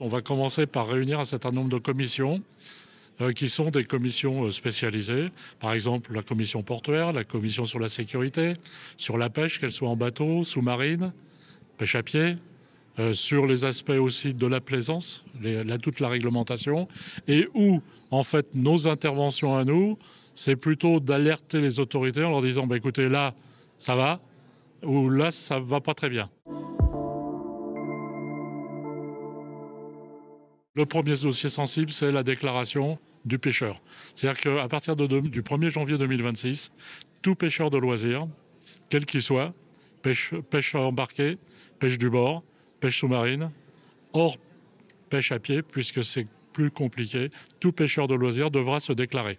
On va commencer par réunir un certain nombre de commissions qui sont des commissions spécialisées. Par exemple, la commission portuaire, la commission sur la sécurité, sur la pêche, qu'elle soit en bateau, sous-marine, pêche à pied, sur les aspects aussi de la plaisance, toute la réglementation, et où, en fait, nos interventions à nous, c'est plutôt d'alerter les autorités en leur disant bah, écoutez, là, ça va, ou là, ça va pas très bien. Le premier dossier sensible, c'est la déclaration du pêcheur. C'est-à-dire qu'à partir du 1er janvier 2026, tout pêcheur de loisirs, quel qu'il soit, pêche embarquée, pêche du bord, pêche sous-marine, hors pêche à pied, puisque c'est plus compliqué, tout pêcheur de loisirs devra se déclarer.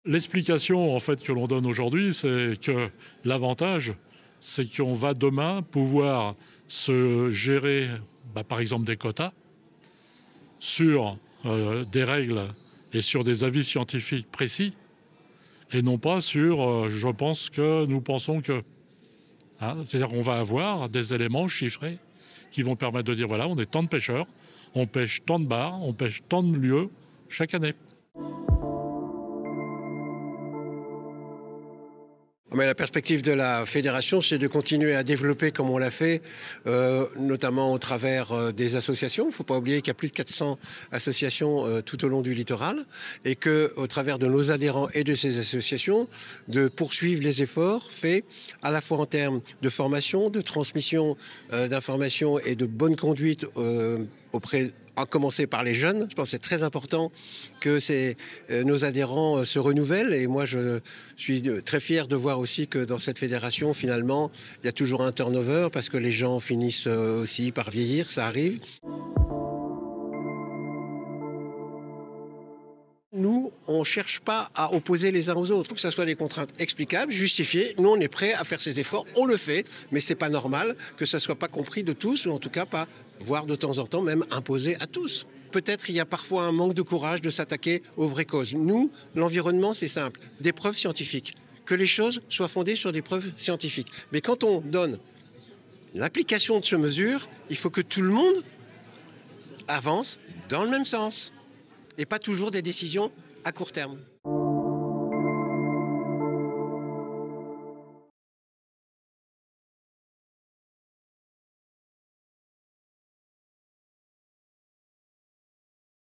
L'explication en fait, que l'on donne aujourd'hui, c'est que l'avantage, c'est qu'on va demain pouvoir se gérer, par exemple, des quotas sur des règles et sur des avis scientifiques précis, et non pas sur je pense que, nous pensons que. Hein, c'est-à-dire qu'on va avoir des éléments chiffrés qui vont permettre de dire voilà, on est tant de pêcheurs, on pêche tant de bars, on pêche tant de lieux chaque année. Mais la perspective de la fédération, c'est de continuer à développer comme on l'a fait, notamment au travers des associations. Il ne faut pas oublier qu'il y a plus de 400 associations tout au long du littoral et qu'au travers de nos adhérents et de ces associations, de poursuivre les efforts faits à la fois en termes de formation, de transmission d'informations et de bonne conduite à commencer par les jeunes. Je pense que c'est très important que nos adhérents se renouvellent. Et moi, je suis très fier de voir aussi que dans cette fédération, finalement, il y a toujours un turnover parce que les gens finissent aussi par vieillir, ça arrive. Nous, on ne cherche pas à opposer les uns aux autres. Il faut que ce soit des contraintes explicables, justifiées. Nous, on est prêts à faire ces efforts. On le fait, mais ce n'est pas normal que ça ne soit pas compris de tous, ou en tout cas pas, voire de temps en temps même imposé à tous. Peut-être il y a parfois un manque de courage de s'attaquer aux vraies causes. Nous, l'environnement, c'est simple. Des preuves scientifiques. Que les choses soient fondées sur des preuves scientifiques. Mais quand on donne l'application de ces mesures, il faut que tout le monde avance dans le même sens. Et pas toujours des décisions à court terme.